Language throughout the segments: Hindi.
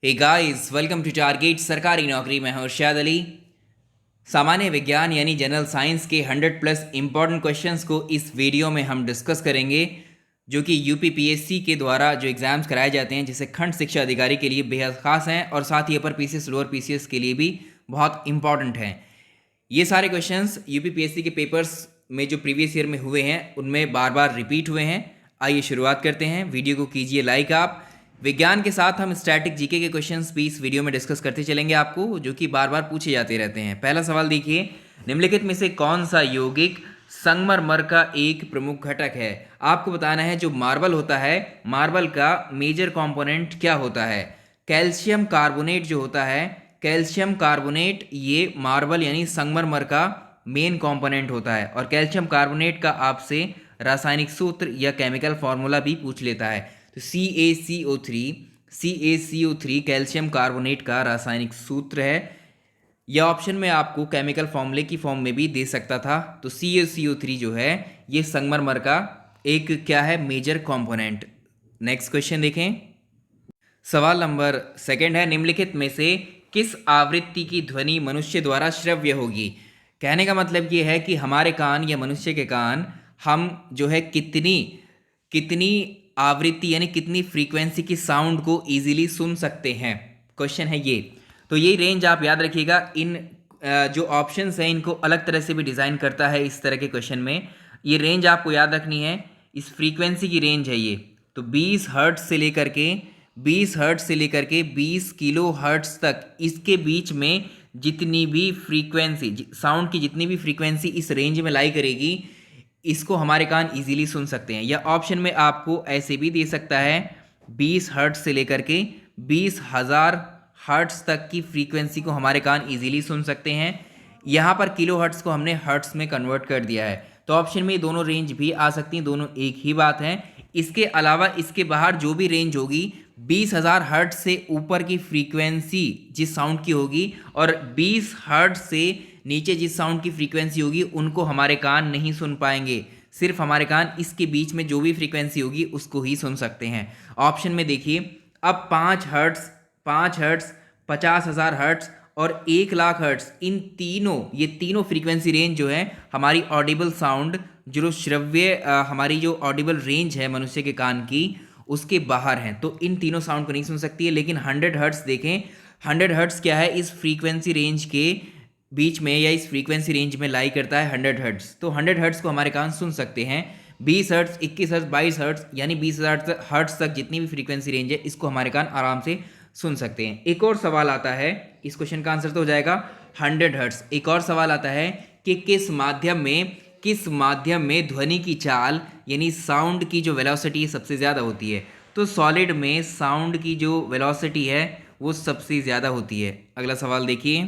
Hey guys, welcome to target Sarkari Naukri. मैं हूं इरशाद अली। सामान्य विज्ञान यानी जनरल साइंस के 100+ इम्पॉर्टेंट क्वेश्चंस को इस वीडियो में हम डिस्कस करेंगे, जो कि यूपीपीएससी के द्वारा जो एग्ज़ाम्स कराए जाते हैं, जैसे खंड शिक्षा अधिकारी के लिए बेहद ख़ास हैं और साथ ही अपर पीसीएस लोअर पीसीएस के लिए भी बहुत इंपॉर्टेंट हैं। ये सारे क्वेश्चंस यूपीपीएससी के पेपर्स में जो प्रीवियस ईयर में हुए हैं उनमें बार बार रिपीट हुए हैं। आइए शुरुआत करते हैं। वीडियो को कीजिए लाइक। आप विज्ञान के साथ हम स्टैटिक जीके के क्वेश्चंस भी इस वीडियो में डिस्कस करते चलेंगे आपको, जो कि बार बार पूछे जाते रहते हैं। पहला सवाल देखिए, निम्नलिखित में से कौन सा यौगिक संगमरमर का एक प्रमुख घटक है? आपको बताना है जो मार्बल होता है, मार्बल का मेजर कंपोनेंट क्या होता है? कैल्शियम कार्बोनेट जो होता है, कैल्शियम कार्बोनेट ये मार्बल यानी संगमरमर का मेन कंपोनेंट होता है। और कैल्शियम कार्बोनेट का आपसे रासायनिक सूत्र या केमिकल फार्मूला भी पूछ लेता है। तो CaCO3 कैल्शियम कार्बोनेट का रासायनिक सूत्र है। यह ऑप्शन में आपको केमिकल फॉर्मूले की फॉर्म में भी दे सकता था। तो CaCO3 जो है ये संगमरमर का एक क्या है, मेजर कंपोनेंट। नेक्स्ट क्वेश्चन देखें। सवाल नंबर सेकंड है, निम्नलिखित में से किस आवृत्ति की ध्वनि मनुष्य द्वारा श्रव्य होगी? कहने का मतलब ये है कि हमारे कान या मनुष्य के कान हम जो है कितनी कितनी आवृत्ति यानी कितनी फ्रीक्वेंसी की साउंड को इजीली सुन सकते हैं, क्वेश्चन है ये। तो ये रेंज आप याद रखिएगा। इन जो ऑप्शंस हैं इनको अलग तरह से भी डिज़ाइन करता है इस तरह के क्वेश्चन में। ये रेंज आपको याद रखनी है, इस फ्रीक्वेंसी की रेंज है ये। तो 20 हर्ट्ज से लेकर के 20 किलो हर्ट्ज तक, इसके बीच में जितनी भी फ्रीक्वेंसी साउंड की जितनी भी फ्रीक्वेंसी इस रेंज में लाई करेगी, इसको हमारे कान इजीली सुन सकते हैं। या ऑप्शन में आपको ऐसे भी दे सकता है, 20 हर्ट्ज से लेकर के 20,000 हर्ट्ज तक की फ्रीक्वेंसी को हमारे कान इजीली सुन सकते हैं। यहाँ पर किलो हर्ट्ज को हमने हर्ट्ज में कन्वर्ट कर दिया है। तो ऑप्शन में दोनों रेंज भी आ सकती हैं, दोनों एक ही बात है। इसके अलावा इसके बाहर जो भी रेंज होगी, 20,000 हर्ट्ज से ऊपर की फ्रीक्वेंसी जिस साउंड की होगी और 20 हर्ट्ज से नीचे जिस साउंड की फ्रीक्वेंसी होगी, उनको हमारे कान नहीं सुन पाएंगे। सिर्फ हमारे कान इसके बीच में जो भी फ्रीक्वेंसी होगी उसको ही सुन सकते हैं। ऑप्शन में देखिए, अब 5 हर्ट्ज 50,000 हर्ट्ज और 1,00,000 हर्ट्ज, ये तीनों फ्रीक्वेंसी रेंज जो है हमारी ऑडिबल साउंड, जो श्रव्य हमारी जो ऑडिबल रेंज है मनुष्य के कान की, उसके बाहर हैं। तो इन तीनों साउंड को नहीं सुन सकती है। लेकिन 100 हर्ट्ज देखें, 100 हर्ट्ज क्या है, इस फ्रीक्वेंसी रेंज के बीच में या इस फ्रीक्वेंसी रेंज में लाई करता है 100 हर्ट्ज। तो 100 हर्ट्ज को हमारे कान सुन सकते हैं। 20 हर्ट्ज, 21 हर्ट्ज, 22 हर्ट्ज यानी 20,000 हर्ट्ज तक जितनी भी फ्रीक्वेंसी रेंज है, इसको हमारे कान आराम से सुन सकते हैं। एक और सवाल आता है, इस क्वेश्चन का आंसर तो हो जाएगा 100 हर्ट्ज। एक और सवाल आता है कि किस माध्यम में ध्वनि की चाल यानी साउंड की जो वेलोसिटी सबसे ज़्यादा होती है? तो सॉलिड में साउंड की जो वेलोसिटी है वो सबसे ज़्यादा होती है। अगला सवाल देखिए।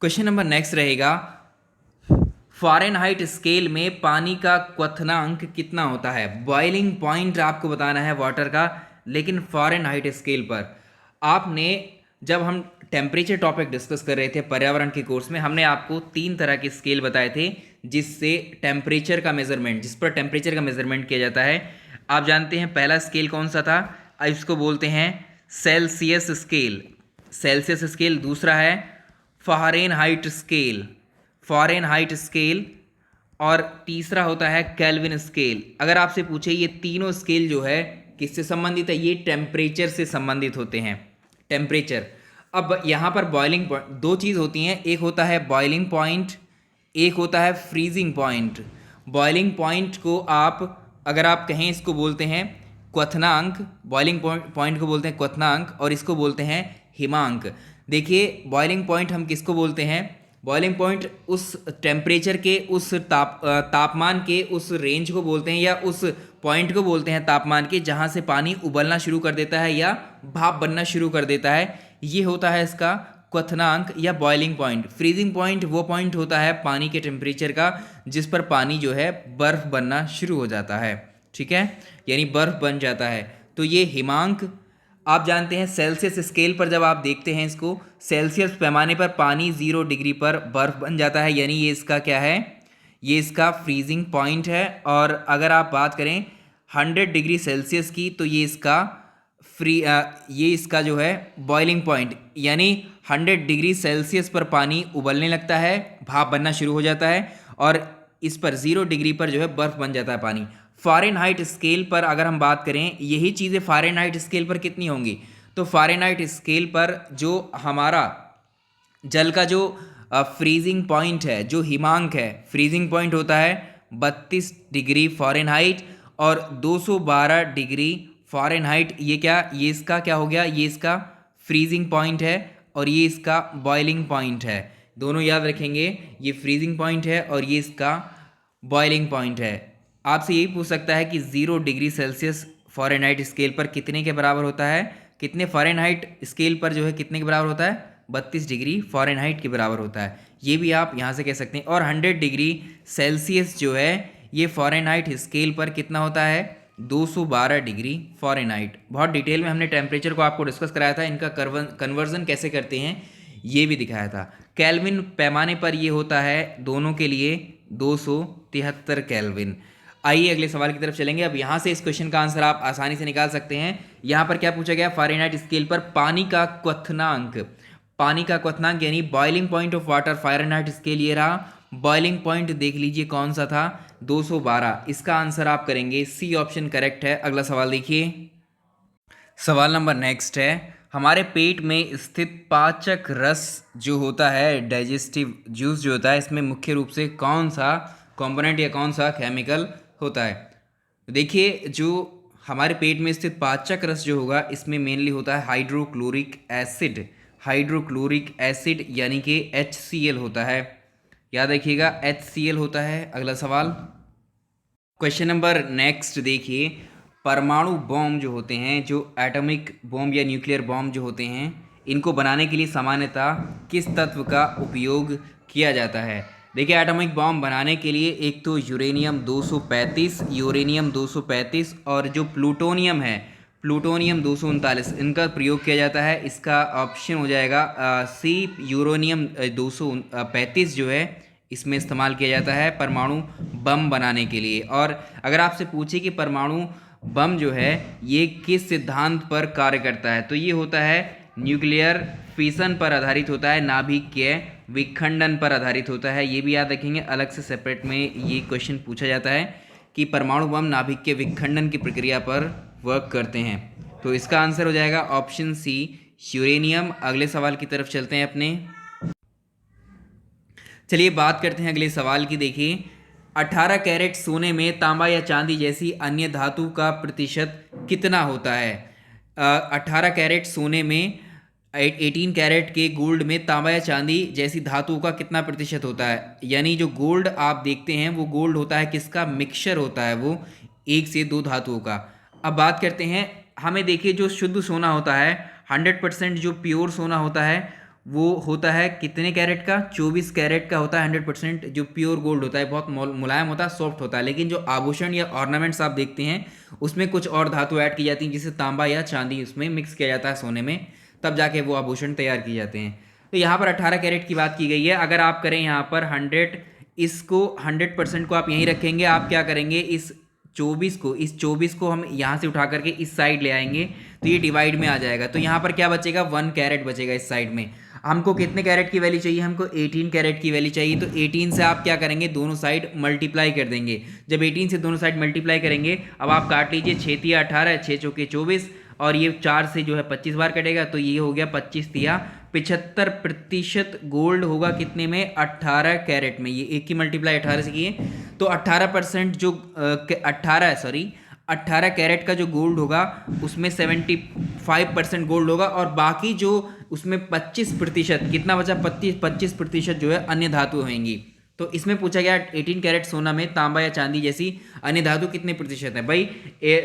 क्वेश्चन नंबर नेक्स्ट रहेगा, फ़ारेनहाइट स्केल में पानी का क्वथनांक कितना होता है? बॉइलिंग पॉइंट आपको बताना है वाटर का, लेकिन फ़ारेनहाइट स्केल पर आपने, जब हम टेम्परेचर टॉपिक डिस्कस कर रहे थे पर्यावरण के कोर्स में, हमने आपको 3 तरह के स्केल बताए थे जिस पर टेम्परेचर का मेजरमेंट किया जाता है। आप जानते हैं पहला स्केल कौन सा था? इसको बोलते हैं सेल्सियस स्केल। दूसरा है फ़ारेनहाइट स्केल और तीसरा होता है केल्विन स्केल। अगर आपसे पूछे ये तीनों स्केल जो है किससे संबंधित है? ये टेम्परेचर से संबंधित होते हैं, टेम्परेचर। अब यहाँ पर बॉइलिंग पॉइंट, दो चीज़ होती हैं, एक होता है बॉइलिंग पॉइंट, एक होता है फ्रीजिंग पॉइंट। बॉइलिंग पॉइंट को अगर आप कहें, इसको बोलते हैं क्वथनांक, बॉइलिंग पॉइंट को बोलते हैं क्वथनांक और इसको बोलते हैं हिमांक। देखिए, बॉइलिंग पॉइंट हम किसको बोलते हैं? बॉइलिंग पॉइंट उस टेम्परेचर के, उस तापमान के उस रेंज को बोलते हैं या उस पॉइंट को बोलते हैं तापमान के, जहाँ से पानी उबलना शुरू कर देता है या भाप बनना शुरू कर देता है। ये होता है इसका क्वथनांक या बॉइलिंग पॉइंट। फ्रीजिंग पॉइंट वो पॉइंट होता है पानी के टेम्परेचर का जिस पर पानी जो है बर्फ़ बनना शुरू हो जाता है, ठीक है, यानी बर्फ़ बन जाता है। तो ये हिमांक। आप जानते हैं सेल्सियस स्केल पर जब आप देखते हैं इसको, सेल्सियस पैमाने पर पानी 0 डिग्री पर बर्फ़ बन जाता है, यानी ये इसका क्या है, ये इसका फ्रीजिंग पॉइंट है। और अगर आप बात करें 100 डिग्री सेल्सियस की, तो ये इसका ये इसका जो है बॉइलिंग पॉइंट, यानी 100 डिग्री सेल्सियस पर पानी उबलने लगता है, भाप बनना शुरू हो जाता है, और इस पर 0 डिग्री पर जो है बर्फ़ बन जाता है पानी। फ़ारेनहाइट स्केल पर अगर हम बात करें, यही चीज़ें फ़ारेनहाइट स्केल पर कितनी होंगी, तो फ़ारेनहाइट स्केल पर जो हमारा जल का जो फ्रीजिंग पॉइंट है, जो हिमांक है, फ्रीजिंग पॉइंट होता है 32 डिग्री फ़ारेनहाइट और 212 डिग्री फ़ारेनहाइट। ये इसका क्या हो गया, ये इसका फ्रीजिंग पॉइंट है और ये इसका बॉइलिंग पॉइंट है। दोनों याद रखेंगे, ये फ्रीजिंग पॉइंट है और ये इसका बॉइलिंग पॉइंट है। आपसे यही पूछ सकता है कि 0 डिग्री सेल्सियस फ़ारेनहाइट स्केल पर कितने के बराबर होता है, कितने फ़ारेनहाइट स्केल पर जो है कितने के बराबर होता है, 32 डिग्री फ़ारेनहाइट के बराबर होता है। ये भी आप यहाँ से कह सकते हैं। और 100 डिग्री सेल्सियस जो है ये फ़ारेनहाइट स्केल पर कितना होता है, 212 डिग्री फ़ारेनहाइट। बहुत डिटेल में हमने टेम्परेचर को आपको डिस्कस कराया था, इनका कन्वर्जन कैसे करते हैं ये भी दिखाया था। केल्विन पैमाने पर ये होता है दोनों के लिए 273 केल्विन। आइए अगले सवाल की तरफ चलेंगे। अब यहाँ से इस क्वेश्चन का आंसर आप आसानी से निकाल सकते हैं। यहाँ पर क्या पूछा गया, फ़ारेनहाइट स्केल पर पानी का क्वथनांक, पानी का क्वथनांक यानी boiling point of water, Fahrenheit scale ये रहा। बॉइलिंग पॉइंट देख लीजिए कौन सा था, 212। इसका आंसर आप करेंगे सी ऑप्शन करेक्ट है। अगला सवाल देखिए, सवाल नंबर नेक्स्ट है, हमारे पेट में स्थित पाचक रस जो होता है, डाइजेस्टिव जूस जो होता है, इसमें मुख्य रूप से कौन सा कंपोनेंट या कौन सा केमिकल होता है। देखिए, जो हमारे पेट में स्थित पाचक रस जो होगा, इसमें मेनली होता है हाइड्रोक्लोरिक एसिड। हाइड्रोक्लोरिक एसिड यानी कि HCl होता है, याद रखिएगा HCl होता है। अगला सवाल, क्वेश्चन नंबर नेक्स्ट देखिए, परमाणु बॉम्ब जो होते हैं, जो एटॉमिक बॉम्ब या न्यूक्लियर बॉम्ब जो होते हैं, इनको बनाने के लिए सामान्यतः किस तत्व का उपयोग किया जाता है। देखिए, एटॉमिक बॉम्ब बनाने के लिए एक तो यूरेनियम 235 और जो प्लूटोनियम है, प्लूटोनियम 239, इनका प्रयोग किया जाता है। इसका ऑप्शन हो जाएगा सी, यूरेनियम 235 जो है इसमें इस्तेमाल किया जाता है परमाणु बम बनाने के लिए। और अगर आपसे पूछे कि परमाणु बम जो है ये किस सिद्धांत पर कार्य करता है, तो ये होता है न्यूक्लियर फिशन पर आधारित होता है, नाभिकीय विखंडन पर आधारित होता है। ये भी याद रखेंगे, अलग से सेपरेट में ये क्वेश्चन पूछा जाता है कि परमाणु बम नाभिकीय विखंडन की प्रक्रिया पर वर्क करते हैं। तो इसका आंसर हो जाएगा ऑप्शन सी, यूरेनियम। अगले सवाल की तरफ चलते हैं अपने। चलिए बात करते हैं अगले सवाल की। देखिए, 18 कैरेट सोने में तांबा या चांदी जैसी अन्य धातु का प्रतिशत कितना होता है। 18 कैरेट सोने में 18 कैरेट के गोल्ड में तांबा या चांदी जैसी धातुओं का कितना प्रतिशत होता है। यानी जो गोल्ड आप देखते हैं वो गोल्ड होता है किसका, मिक्सचर होता है वो 1 से 2 धातुओं का। अब बात करते हैं, हमें देखिए जो शुद्ध सोना होता है, 100% जो प्योर सोना होता है वो होता है कितने कैरेट का, 24 कैरेट का होता है 100%। जो प्योर गोल्ड होता है बहुत मुलायम होता है, सॉफ्ट होता है। लेकिन जो आभूषण या ऑर्नामेंट्स आप देखते हैं उसमें कुछ और धातु ऐड की जाती हैं, जिसे तांबा या चांदी उसमें मिक्स किया जाता है सोने में, तब जाके वो आभूषण तैयार किए जाते हैं। तो यहाँ पर 18 कैरेट की बात की गई है। अगर आप करें यहाँ पर 100% को आप यहीं रखेंगे, आप क्या करेंगे, इस 24 को हम यहाँ से उठा करके इस साइड ले आएंगे तो ये डिवाइड में आ जाएगा। तो यहाँ पर क्या बचेगा, 1 कैरेट बचेगा इस साइड में। हमको कितने कैरेट की वैल्यू चाहिए, हमको 18 कैरेट की वैल्यू चाहिए। तो 18 से आप क्या करेंगे, दोनों साइड मल्टीप्लाई कर देंगे। जब 18 से दोनों साइड मल्टीप्लाई करेंगे, अब आप काट लीजिए, 6 तिया 18, 6 चौके 24 और ये 4 से जो है 25 बार कटेगा, तो ये हो गया 25 तिया 75% गोल्ड होगा कितने में, 18 कैरेट में। ये एक की मल्टीप्लाई 18 से किए तो 18% जो 18 कैरेट का जो गोल्ड होगा उसमें 75% गोल्ड होगा और बाकी जो उसमें 25% कितना बचा, 25% जो है अन्य धातु होंगी। तो इसमें पूछा गया 18 कैरेट सोना में तांबा या चांदी जैसी अन्य धातु कितने प्रतिशत है। भाई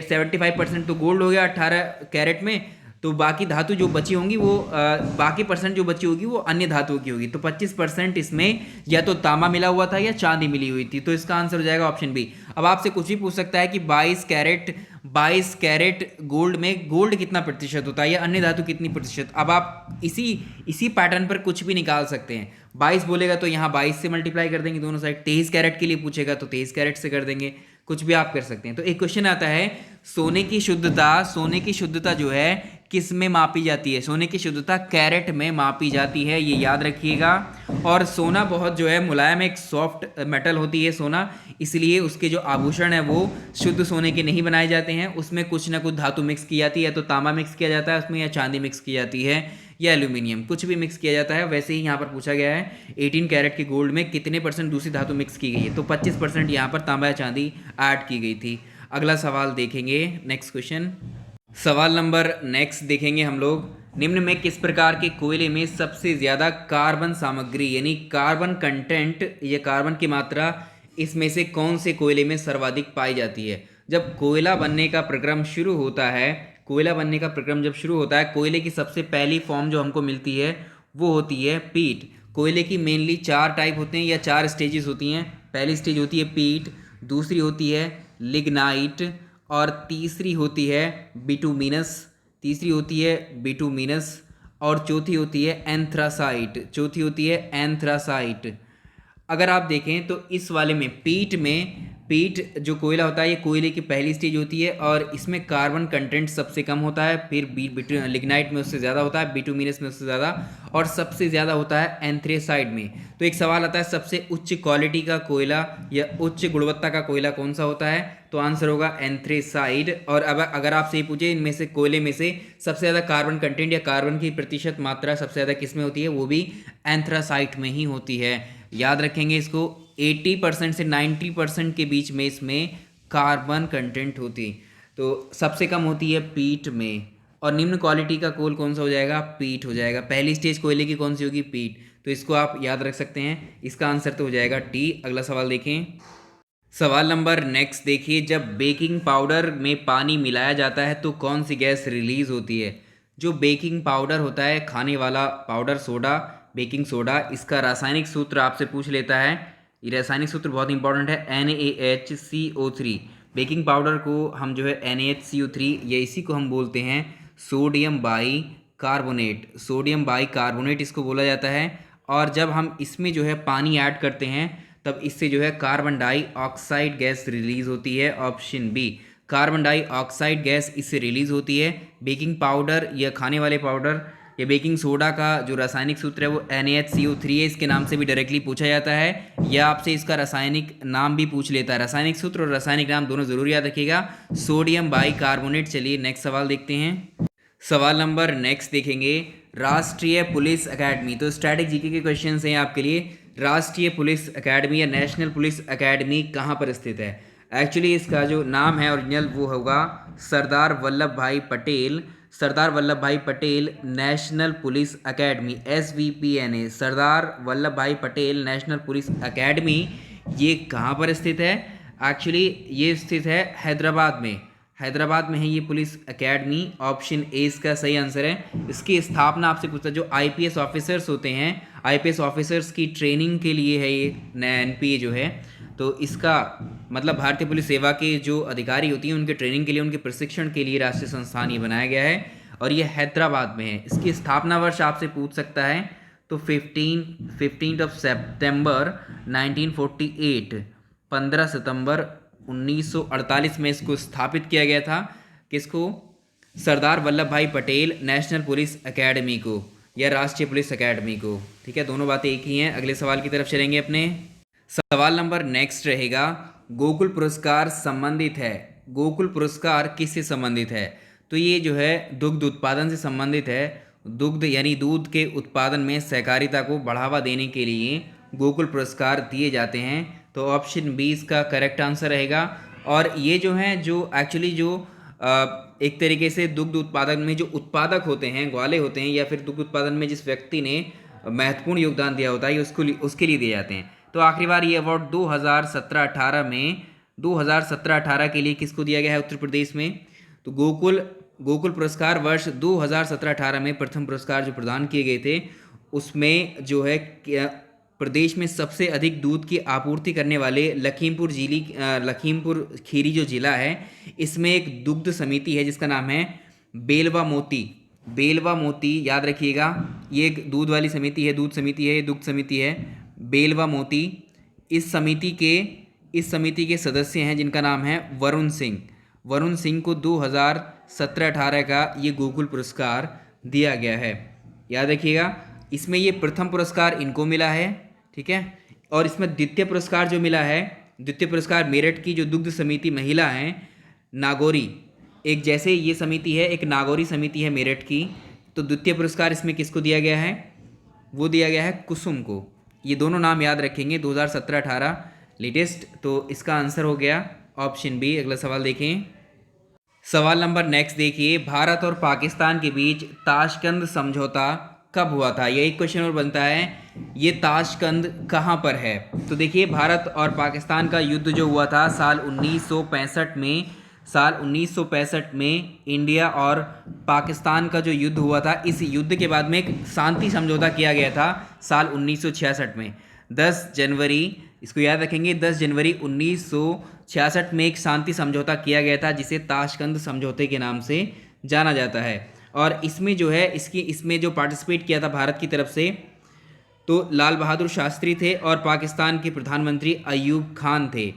75% तो गोल्ड हो गया 18 कैरेट में, तो बाकी धातु जो बची होंगी वो बाकी परसेंट जो बची होगी वो अन्य धातुओं की होगी। तो 25% इसमें या तो तांबा मिला हुआ था या चांदी मिली हुई थी। तो इसका आंसर हो जाएगा ऑप्शन बी। अब आपसे कुछ भी पूछ सकता है कि 22 कैरेट गोल्ड में गोल्ड कितना प्रतिशत होता है या अन्य धातु कितनी प्रतिशत। अब आप इसी पैटर्न पर कुछ भी निकाल सकते हैं। 22 बोलेगा तो यहाँ 22 से मल्टीप्लाई कर देंगे दोनों साइड। 23 कैरेट के लिए पूछेगा तो 23 कैरेट से कर देंगे। कुछ भी आप कर सकते हैं। तो एक क्वेश्चन आता है, सोने की शुद्धता जो है किस में मापी जाती है? सोने की शुद्धता कैरेट में मापी जाती है, ये याद रखिएगा। और सोना बहुत जो है मुलायम, एक सॉफ्ट मेटल होती है सोना, इसलिए उसके जो आभूषण है वो शुद्ध सोने के नहीं बनाए जाते हैं, उसमें कुछ ना कुछ धातु मिक्स की जाती है, तो तांबा मिक्स किया जाता है उसमें, या चांदी मिक्स की जाती है, या एल्यूमिनियम, कुछ भी मिक्स किया जाता है। वैसे ही यहाँ पर पूछा गया है 18 कैरेट के गोल्ड में कितने % दूसरी धातु मिक्स की गई है? तो 25% यहाँ पर तांबा या चांदी ऐड की गई थी। अगला सवाल देखेंगे, नेक्स्ट क्वेश्चन। सवाल नंबर नेक्स्ट देखेंगे हम लोग, निम्न में किस प्रकार के कोयले में सबसे ज़्यादा कार्बन सामग्री यानी कार्बन कंटेंट या कार्बन की मात्रा इसमें से कौन से कोयले में सर्वाधिक पाई जाती है? जब कोयला बनने का प्रक्रम शुरू होता है, जब शुरू होता है, कोयले की सबसे पहली फॉर्म जो हमको मिलती है वो होती है पीट। कोयले की मेनली 4 टाइप होते हैं या 4 स्टेजेस होती हैं। पहली स्टेज होती है पीट, दूसरी होती है लिग्नाइट, और तीसरी होती है बिटुमिनस, और चौथी होती है एंथ्रासाइट। अगर आप देखें तो इस वाले में पीट जो कोयला होता है ये कोयले की पहली स्टेज होती है, और इसमें कार्बन कंटेंट सबसे कम होता है, फिर लिग्नाइट में उससे ज़्यादा होता है, बिटुमिनस में उससे ज़्यादा, और सबसे ज़्यादा होता है एंथ्रेसाइड में। तो एक सवाल आता है, सबसे उच्च क्वालिटी का कोयला या उच्च गुणवत्ता का कोयला कौन सा होता है? तो आंसर होगा एंथ्रेसाइड। और अब अगर आपसे ये पूछे इनमें से कोयले में से सबसे ज़्यादा कार्बन कंटेंट या कार्बन की प्रतिशत मात्रा सबसे ज़्यादा किस में होती है? वो भी एंथ्रासाइट में ही होती है। याद रखेंगे इसको, 80% से 90% के बीच में इसमें कार्बन कंटेंट होती, तो सबसे कम होती है पीट में। और निम्न क्वालिटी का कोल कौन सा हो जाएगा? पीट हो जाएगा। पहली स्टेज कोयले की कौन सी होगी? पीट। तो इसको आप याद रख सकते हैं, इसका आंसर तो हो जाएगा टी। अगला सवाल देखें, सवाल नंबर नेक्स्ट देखिए, जब बेकिंग पाउडर में पानी मिलाया जाता है तो कौन सी गैस रिलीज होती है? जो बेकिंग पाउडर होता है, खाने वाला पाउडर, सोडा, बेकिंग सोडा, इसका रासायनिक सूत्र आपसे पूछ लेता है। ये रासायनिक सूत्र बहुत इंपॉर्टेंट है, NaHCO3। बेकिंग पाउडर को हम जो है NaHCO3 या इसी को हम बोलते हैं सोडियम बाई कार्बोनेट इसको बोला जाता है। और जब हम इसमें जो है पानी ऐड करते हैं तब इससे जो है कार्बन डाइऑक्साइड गैस रिलीज होती है। Option B, carbon dioxide gas इससे रिलीज होती है। बेकिंग पाउडर या खाने वाले पाउडर या बेकिंग सोडा का जो रासायनिक सूत्र है वो NaHCO3 है, इसके नाम से भी डायरेक्टली पूछा जाता है, या आपसे इसका रासायनिक नाम भी पूछ लेता है। रासायनिक सूत्र और रासायनिक नाम दोनों जरूर याद रखिएगा, सोडियम बाई कार्बोनेट। चलिए नेक्स्ट सवाल देखते हैं। सवाल नंबर नेक्स्ट देखेंगे, राष्ट्रीय पुलिस एकेडमी। तो स्टैटिक जीके के क्वेश्चन हैं आपके लिए। राष्ट्रीय पुलिस एकेडमी या नेशनल पुलिस एकेडमी कहाँ पर स्थित है? एक्चुअली इसका जो नाम है ओरिजिनल वो होगा सरदार वल्लभ भाई Patel national police academy, SVPNA, Sardar Vallabh भाई पटेल नेशनल पुलिस एकेडमी। ये कहाँ पर स्थित है? एक्चुअली ये स्थित है हैदराबाद में है ये पुलिस एकेडमी। ऑप्शन ए इसका सही आंसर है। इसकी स्थापना आपसे पूछता है, जो IPS ऑफिसर्स होते हैं, IPS ऑफिसर्स की ट्रेनिंग के लिए है ये NPA जो है। तो इसका मतलब भारतीय पुलिस सेवा के जो अधिकारी होती हैं उनके ट्रेनिंग के लिए, उनके प्रशिक्षण के लिए राष्ट्रीय संस्थान ये बनाया गया है, और ये हैदराबाद में है। इसकी स्थापना वर्ष आपसे पूछ सकता है, तो 15 सितंबर 1948, 15 सितंबर 1948 में इसको स्थापित किया गया था। किसको? सरदार वल्लभ भाई पटेल नेशनल पुलिस एकेडमी को या राष्ट्रीय पुलिस एकेडमी को। ठीक है, दोनों बातें एक ही हैं। अगले सवाल की तरफ चलेंगे अपने। सवाल नंबर नेक्स्ट रहेगा, गोकुल पुरस्कार संबंधित है। गोकुल पुरस्कार किससे संबंधित है? तो ये जो है दुग्ध उत्पादन से संबंधित है। दुग्ध यानी दूध के उत्पादन में सहकारिता को बढ़ावा देने के लिए गोकुल पुरस्कार दिए जाते हैं। तो ऑप्शन बी इसका करेक्ट आंसर रहेगा। और ये जो हैं, जो एक्चुअली जो एक तरीके से दुग्ध उत्पादन में जो उत्पादक होते हैं, ग्वाले होते हैं, या फिर दुग्ध उत्पादन में जिस व्यक्ति ने महत्वपूर्ण योगदान दिया होता है, उसके लिए दिए जाते हैं। तो आखिरी बार ये अवार्ड 2017-18 के लिए किसको दिया गया है? उत्तर प्रदेश में। तो गोकुल पुरस्कार वर्ष 2017-18 में प्रथम पुरस्कार जो प्रदान किए गए थे, उसमें जो है प्रदेश में सबसे अधिक दूध की आपूर्ति करने वाले लखीमपुर खीरी जो जिला है, इसमें एक दुग्ध समिति है जिसका नाम है बेलवा मोती। याद रखिएगा, ये एक दूध वाली समिति है, दुग्ध समिति है बेलवा मोती। इस समिति के सदस्य हैं जिनका नाम है वरुण सिंह। वरुण सिंह को 2017-18 का ये गूगल पुरस्कार दिया गया है, याद रखिएगा। इसमें ये प्रथम पुरस्कार इनको मिला है, ठीक है। और इसमें द्वितीय पुरस्कार जो मिला है, द्वितीय पुरस्कार मेरठ की जो दुग्ध समिति महिला हैं नागौरी, एक जैसे ये समिति है एक नागौरी समिति है मेरठ की, तो द्वितीय पुरस्कार इसमें किसको दिया गया है, वो दिया गया है कुसुम को। ये दोनों नाम याद रखेंगे 2017-18 लेटेस्ट। तो इसका आंसर हो गया ऑप्शन बी। अगला सवाल देखें। सवाल नंबर नेक्स्ट देखिए, भारत और पाकिस्तान के बीच ताशकंद समझौता कब हुआ था। ये एक क्वेश्चन और बनता है, ये ताशकंद कहाँ पर है। तो देखिए, भारत और पाकिस्तान का युद्ध जो हुआ था साल 1965 में, साल 1965 में इंडिया और पाकिस्तान का जो युद्ध हुआ था, इस युद्ध के बाद में एक शांति समझौता किया गया था साल 1966 में। 10 जनवरी, इसको याद रखेंगे, 10 जनवरी 1966 में एक शांति समझौता किया गया था जिसे ताशकंद समझौते के नाम से जाना जाता है। और इसमें जो है इसमें जो पार्टिसिपेट किया था भारत की तरफ से, तो लाल बहादुर शास्त्री थे और पाकिस्तान के प्रधानमंत्री अयूब खान थे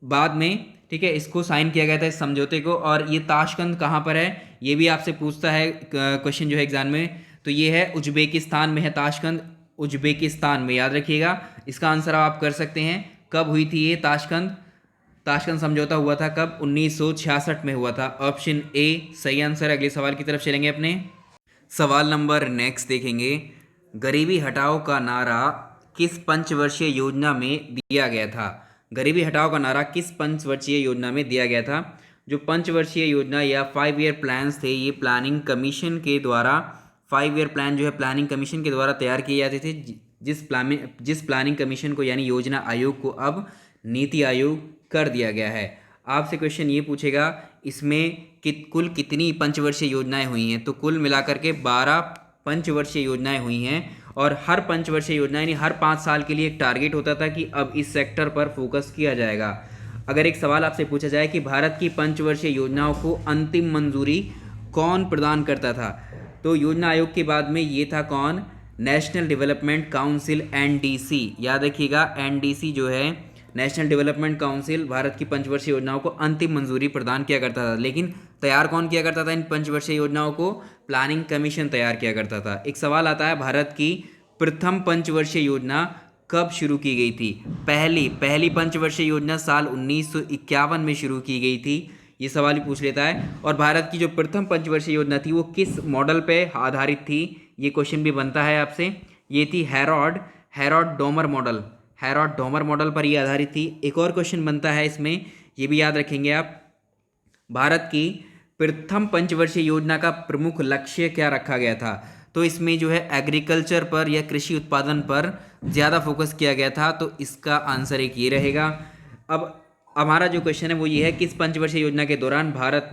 बाद में, ठीक है। इसको साइन किया गया था इस समझौते को। और ये ताशकंद कहाँ पर है, ये भी आपसे पूछता है क्वेश्चन जो है एग्जाम में। तो ये है उज्बेकिस्तान में है ताशकंद, उज्बेकिस्तान में, याद रखिएगा। इसका आंसर आप कर सकते हैं, कब हुई थी ये ताशकंद समझौता हुआ था कब, 1966 में हुआ था। ऑप्शन ए सही आंसर। अगले सवाल की तरफ चलेंगे अपने। सवाल नंबर नेक्स्ट देखेंगे, गरीबी हटाओ का नारा किस पंचवर्षीय योजना में दिया गया था। गरीबी हटाओ का नारा किस पंचवर्षीय योजना में दिया गया था। जो पंचवर्षीय योजना या 5 ईयर प्लान्स थे, ये प्लानिंग कमीशन के द्वारा, 5 ईयर प्लान जो है प्लानिंग कमीशन के द्वारा तैयार किए जाते थे, जिस प्लानिंग कमीशन को यानी योजना आयोग को अब नीति आयोग कर दिया गया है। आपसे क्वेश्चन ये पूछेगा इसमें कुल कितनी पंचवर्षीय योजनाएं हुई हैं। तो कुल मिलाकर के 12 पंचवर्षीय योजनाएं हुई हैं। और हर पंचवर्षीय योजना यानी हर 5 साल के लिए एक टारगेट होता था कि अब इस सेक्टर पर फोकस किया जाएगा। अगर एक सवाल आपसे पूछा जाए कि भारत की पंचवर्षीय योजनाओं को अंतिम मंजूरी कौन प्रदान करता था, तो योजना आयोग के बाद में ये था कौन, नेशनल डेवलपमेंट काउंसिल, NDC। याद रखिएगा, NDC जो है नेशनल डेवलपमेंट काउंसिल भारत की पंचवर्षीय योजनाओं को अंतिम मंजूरी प्रदान किया करता था। लेकिन तैयार कौन किया करता था इन पंचवर्षीय योजनाओं को, प्लानिंग कमीशन तैयार किया करता था। एक सवाल आता है, भारत की प्रथम पंचवर्षीय योजना कब शुरू की गई थी। पहली पंचवर्षीय योजना साल 1951 में शुरू की गई थी, ये सवाल ही पूछ लेता है। और भारत की जो प्रथम पंचवर्षीय योजना थी वो किस मॉडल पे आधारित थी, ये क्वेश्चन भी बनता है आपसे। ये थी हैरोड डोमर मॉडल पर ये आधारित थी। एक और क्वेश्चन बनता है इसमें, ये भी याद रखेंगे आप, भारत की प्रथम पंचवर्षीय योजना का प्रमुख लक्ष्य क्या रखा गया था। तो इसमें जो है एग्रीकल्चर पर या कृषि उत्पादन पर ज़्यादा फोकस किया गया था, तो इसका आंसर एक ये रहेगा। अब हमारा जो क्वेश्चन है वो ये है, किस पंचवर्षीय योजना के दौरान भारत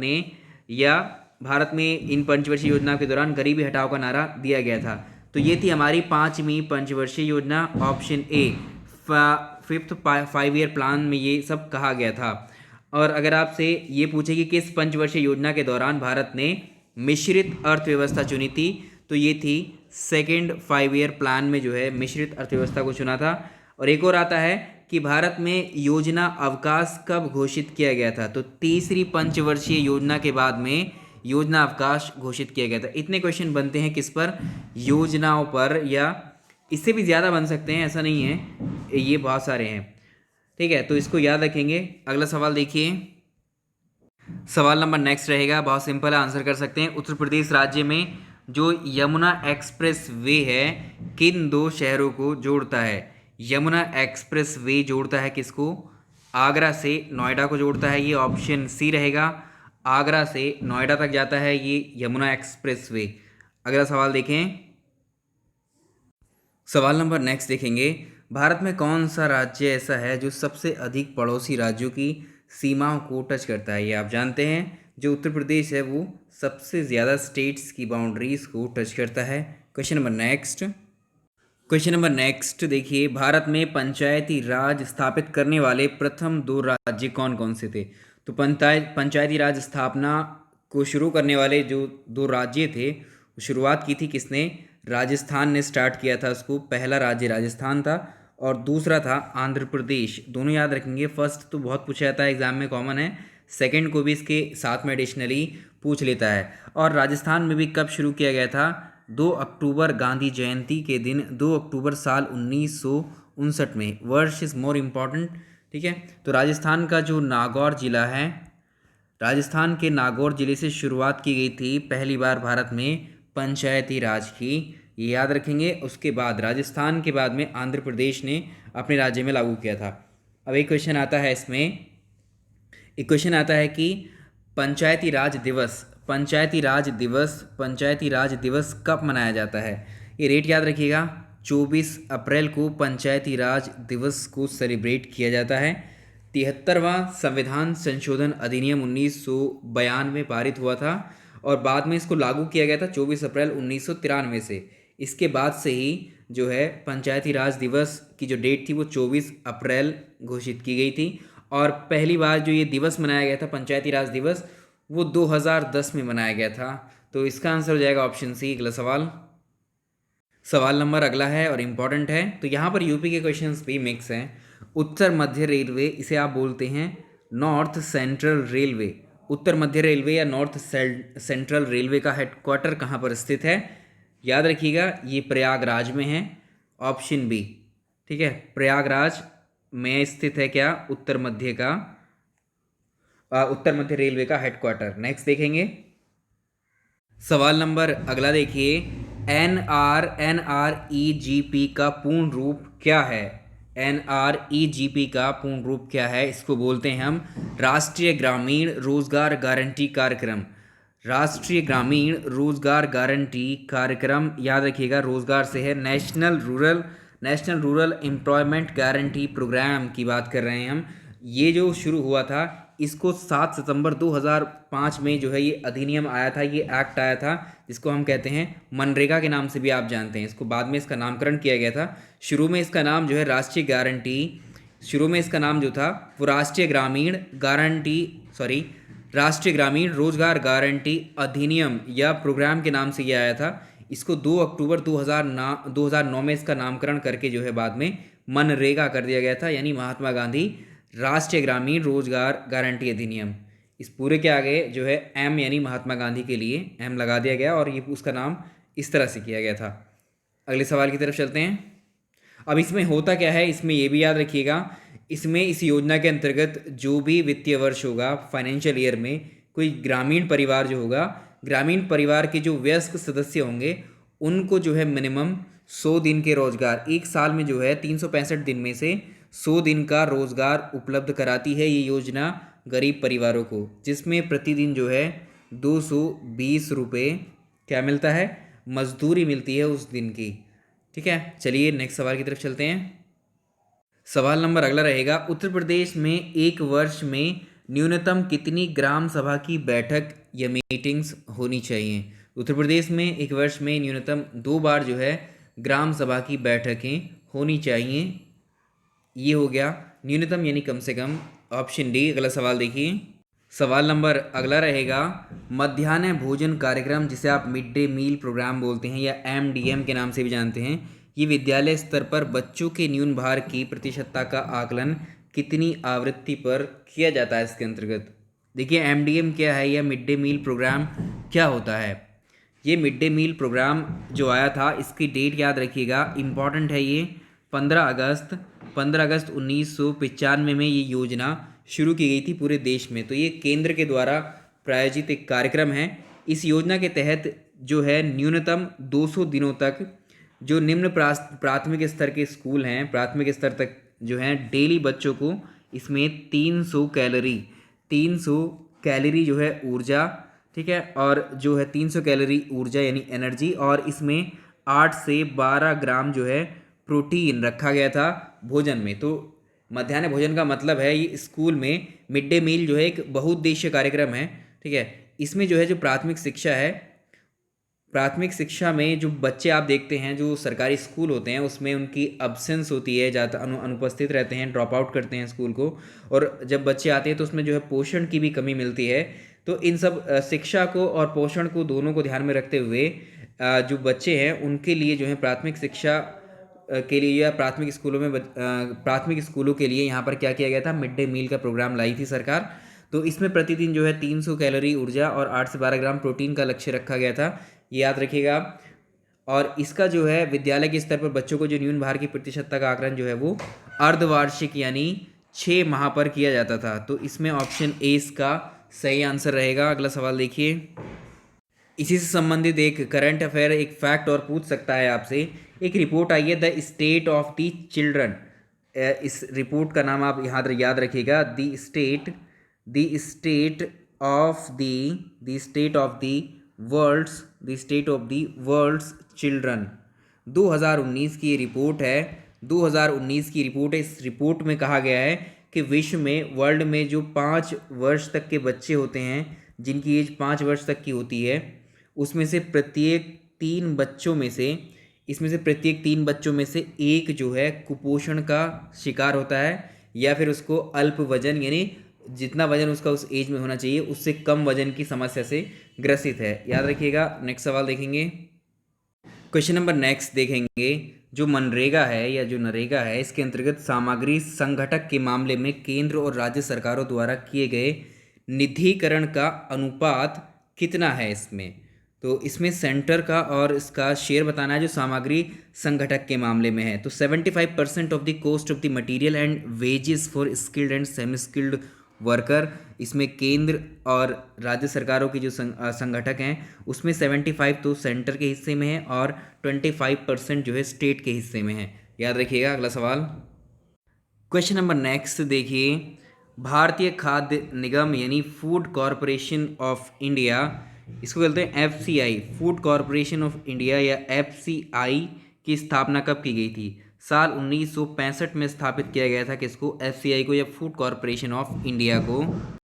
में इन पंचवर्षीय योजना के दौरान गरीबी हटाओ का नारा दिया गया था। तो ये थी हमारी 5वीं पंचवर्षीय योजना। Option A, 5th 5 year plan में ये सब कहा गया था। और अगर आपसे ये पूछे कि किस पंचवर्षीय योजना के दौरान भारत ने मिश्रित अर्थव्यवस्था चुनी थी, तो ये थी 2nd 5 ईयर प्लान में जो है मिश्रित अर्थव्यवस्था को चुना था। और एक और आता है कि भारत में योजना अवकाश कब घोषित किया गया था। तो तीसरी पंचवर्षीय योजना के बाद में योजना अवकाश घोषित किया गया था। इतने क्वेश्चन बनते हैं किस पर, योजनाओं पर, या इससे भी ज़्यादा बन सकते हैं, ऐसा नहीं है, ये बहुत सारे हैं, ठीक है। तो इसको याद रखेंगे। अगला सवाल देखिए, सवाल नंबर नेक्स्ट रहेगा, बहुत सिंपल है, आंसर कर सकते हैं। उत्तर प्रदेश राज्य में जो यमुना एक्सप्रेस वे है किन 2 शहरों को जोड़ता है। यमुना एक्सप्रेस वे जोड़ता है किसको, आगरा से नोएडा को जोड़ता है, ये ऑप्शन सी रहेगा। आगरा से नोएडा तक जाता है ये यमुना एक्सप्रेस वे। अगला सवाल देखें, सवाल नंबर नेक्स्ट देखेंगे, भारत में कौन सा राज्य ऐसा है जो सबसे अधिक पड़ोसी राज्यों की सीमाओं को टच करता है। ये आप जानते हैं, जो उत्तर प्रदेश है वो सबसे ज़्यादा स्टेट्स की बाउंड्रीज को टच करता है। क्वेश्चन नंबर नेक्स्ट देखिए, भारत में पंचायती राज स्थापित करने वाले प्रथम 2 राज्य कौन कौन से थे। तो पंचायती राज स्थापना को शुरू करने वाले जो 2 राज्य थे, शुरुआत की थी किसने, राजस्थान ने स्टार्ट किया था उसको। पहला राज्य राजस्थान था और दूसरा था आंध्र प्रदेश। दोनों याद रखेंगे। फर्स्ट तो बहुत पूछा जाता है एग्जाम में, कॉमन है। सेकंड को भी इसके साथ में एडिशनली पूछ लेता है। और राजस्थान में भी कब शुरू किया गया था? 2 अक्टूबर गांधी जयंती के दिन, 2 अक्टूबर साल 1959 में। वर्ष इज़ मोर इम्पॉर्टेंट, ठीक है। तो राजस्थान का जो नागौर ज़िला है, राजस्थान के नागौर ज़िले से शुरुआत की गई थी पहली बार भारत में पंचायती राज की, ये याद रखेंगे। उसके बाद राजस्थान के बाद में आंध्र प्रदेश ने अपने राज्य में लागू किया था। अब एक क्वेश्चन आता है इसमें, एक क्वेश्चन आता है कि पंचायती राज दिवस, पंचायती राज दिवस, पंचायती राज दिवस कब मनाया जाता है? ये डेट याद रखिएगा, 24 अप्रैल को पंचायती राज दिवस को सेलिब्रेट किया जाता है। 73वां संविधान संशोधन अधिनियम 1992 पारित हुआ था और बाद में इसको लागू किया गया था 24 अप्रैल 1993 से। इसके बाद से ही जो है पंचायती राज दिवस की जो डेट थी वो 24 अप्रैल घोषित की गई थी। और पहली बार जो ये दिवस मनाया गया था पंचायती राज दिवस, वो 2010 में मनाया गया था। तो इसका आंसर हो जाएगा ऑप्शन सी, अगला सवाल। सवाल नंबर अगला है और इम्पॉर्टेंट है। तो यहाँ पर यूपी के क्वेश्चंस भी मिक्स हैं। उत्तर मध्य रेलवे, इसे आप बोलते हैं नॉर्थ सेंट्रल रेलवे। उत्तर मध्य रेलवे या नॉर्थ सेंट्रल रेलवे का हेडक्वार्टर कहाँ पर स्थित है? याद रखिएगा, ये प्रयागराज में है, ऑप्शन बी, ठीक है। प्रयागराज में स्थित है क्या? उत्तर मध्य का उत्तर मध्य रेलवे का हेडक्वार्टर। नेक्स्ट देखेंगे सवाल नंबर अगला, देखिए NREGP का पूर्ण रूप क्या है? NREGP का पूर्ण रूप क्या है? इसको बोलते हैं हम राष्ट्रीय ग्रामीण रोजगार गारंटी कार्यक्रम। राष्ट्रीय ग्रामीण रोजगार गारंटी कार्यक्रम, याद रखिएगा रोजगार से है, national rural employment guarantee programme की बात कर रहे हैं हम। ये जो शुरू हुआ था, इसको 7 सितंबर 2005 में जो है ये अधिनियम आया था, ये एक्ट आया था, जिसको हम कहते हैं मनरेगा के नाम से भी आप जानते हैं इसको। बाद में इसका नामकरण किया गया था। शुरू में इसका नाम जो है राष्ट्रीय गारंटी, शुरू में इसका नाम जो था वो राष्ट्रीय ग्रामीण रोजगार गारंटी अधिनियम या प्रोग्राम के नाम से ये आया था। इसको 2 अक्टूबर 2009 में इसका नामकरण करके जो है बाद में मनरेगा कर दिया गया था, यानी महात्मा गांधी राष्ट्रीय ग्रामीण रोजगार गारंटी अधिनियम। इस पूरे के आगे जो है एम यानी महात्मा गांधी के लिए एम लगा दिया गया और ये उसका नाम इस तरह से किया गया था। अगले सवाल की तरफ चलते हैं। अब इसमें होता क्या है, इसमें ये भी याद रखिएगा, इसमें इस योजना के अंतर्गत जो भी वित्तीय वर्ष होगा, फाइनेंशियल ईयर में, कोई ग्रामीण परिवार जो होगा, ग्रामीण परिवार के जो वयस्क सदस्य होंगे, उनको जो है मिनिमम 100 दिन के रोजगार, एक साल में जो है 365 दिन में से 100 दिन का रोजगार उपलब्ध कराती है ये योजना गरीब परिवारों को, जिसमें प्रतिदिन जो है 220 रुपये क्या मिलता है? मजदूरी मिलती है उस दिन की, ठीक है। चलिए नेक्स्ट सवाल की तरफ चलते हैं। सवाल नंबर अगला रहेगा, उत्तर प्रदेश में एक वर्ष में न्यूनतम कितनी ग्राम सभा की बैठक या मीटिंग्स होनी चाहिए? उत्तर प्रदेश में एक वर्ष में न्यूनतम 2 बार जो है ग्राम सभा की बैठकें होनी चाहिए। ये हो गया न्यूनतम यानी कम से कम, ऑप्शन डी। अगला सवाल देखिए। सवाल नंबर अगला रहेगा, मध्याह्न भोजन कार्यक्रम, जिसे आप मिड डे मील प्रोग्राम बोलते हैं या MDM के नाम से भी जानते हैं, ये विद्यालय स्तर पर बच्चों के न्यून भार की प्रतिशतता का आकलन कितनी आवृत्ति पर किया जाता है इसके अंतर्गत? देखिए MDM क्या है या मिड डे मील प्रोग्राम क्या होता है? ये मिड डे मील प्रोग्राम जो आया था, इसकी डेट याद रखिएगा, इम्पॉर्टेंट है ये, 15 अगस्त 1995 में ये योजना शुरू की गई थी पूरे देश में। तो ये केंद्र के द्वारा प्रायोजित एक कार्यक्रम है। इस योजना के तहत जो है न्यूनतम 200 दिनों तक जो निम्न प्राथमिक स्तर के स्कूल हैं, प्राथमिक स्तर तक जो हैं, डेली बच्चों को इसमें 300 कैलोरी जो है ऊर्जा, ठीक है, और जो है 300 कैलोरी ऊर्जा यानी एनर्जी, और इसमें 8 से 12 ग्राम जो है प्रोटीन रखा गया था भोजन में। तो मध्याह्न भोजन का मतलब है ये स्कूल में मिड डे मील जो है एक बहुउद्देशीय कार्यक्रम है, ठीक है। इसमें जो है जो प्राथमिक शिक्षा है, प्राथमिक शिक्षा में जो बच्चे आप देखते हैं जो सरकारी स्कूल होते हैं उसमें उनकी अब्सेंस होती है, ज़्यादा अनुपस्थित रहते हैं, ड्रॉप आउट करते हैं स्कूल को, और जब बच्चे आते हैं तो उसमें जो है पोषण की भी कमी मिलती है। तो इन सब शिक्षा को और पोषण को दोनों को ध्यान में रखते हुए जो बच्चे हैं उनके लिए जो है प्राथमिक शिक्षा के लिए या प्राथमिक स्कूलों में प्राथमिक स्कूलों के लिए यहाँ पर क्या किया गया था, मिड डे मील का प्रोग्राम लाई थी सरकार। तो इसमें प्रतिदिन जो है 300 कैलोरी ऊर्जा और 8 से 12 ग्राम प्रोटीन का लक्ष्य रखा गया था, ये याद रखिएगा आप। और इसका जो है विद्यालय के स्तर पर बच्चों को जो न्यून भार की प्रतिशतता का आकलन जो है वो अर्धवार्षिक यानी 6 माह पर किया जाता था। तो इसमें ऑप्शन ए इसका सही आंसर रहेगा। अगला सवाल देखिए, इसी से संबंधित एक करंट अफेयर, एक फैक्ट और पूछ सकता है आपसे। एक रिपोर्ट आई है the state of the children, इस रिपोर्ट का नाम आप यहाँ याद रखिएगा, the state of the world's children. 2019 की ये रिपोर्ट है, 2019 की रिपोर्ट है। इस रिपोर्ट में कहा गया है कि विश्व में, वर्ल्ड में जो 5 वर्ष तक के बच्चे होते हैं, जिनकी एज 5 वर्ष तक की होती है, उसमें से प्रत्येक 3 बच्चों में से, इसमें से प्रत्येक 3 बच्चों में से एक जो है कुपोषण का शिकार होता है, या फिर उसको अल्प वजन यानी जितना वजन उसका उस एज में होना चाहिए उससे कम वजन की समस्या से ग्रसित है। याद रखिएगा। नेक्स्ट सवाल देखेंगे, क्वेश्चन नंबर नेक्स्ट देखेंगे। जो मनरेगा है या जो नरेगा है, इसके अंतर्गत सामग्री संगठक के मामले में केंद्र और राज्य सरकारों द्वारा किए गए निधिकरण का अनुपात कितना है इसमें। तो इसमें सेंटर का और इसका शेयर बताना है जो सामग्री संगठक के मामले में है। तो 75% of the cost of the material and wages for skilled and semi skilled worker, इसमें केंद्र और राज्य सरकारों की जो संगठक हैं उसमें 75 तो सेंटर के हिस्से में है और 25% जो है स्टेट के हिस्से में है। याद रखिएगा। अगला सवाल, क्वेश्चन नंबर नेक्स्ट देखिए, भारतीय खाद्य निगम यानी फूड कॉरपोरेशन ऑफ इंडिया, इसको कहते हैं FCI, food corporation of India या एफसीआई की स्थापना कब की गई थी। साल 1965 में स्थापित किया गया था किसको, एफसीआई को या फूड कॉरपोरेशन ऑफ इंडिया को।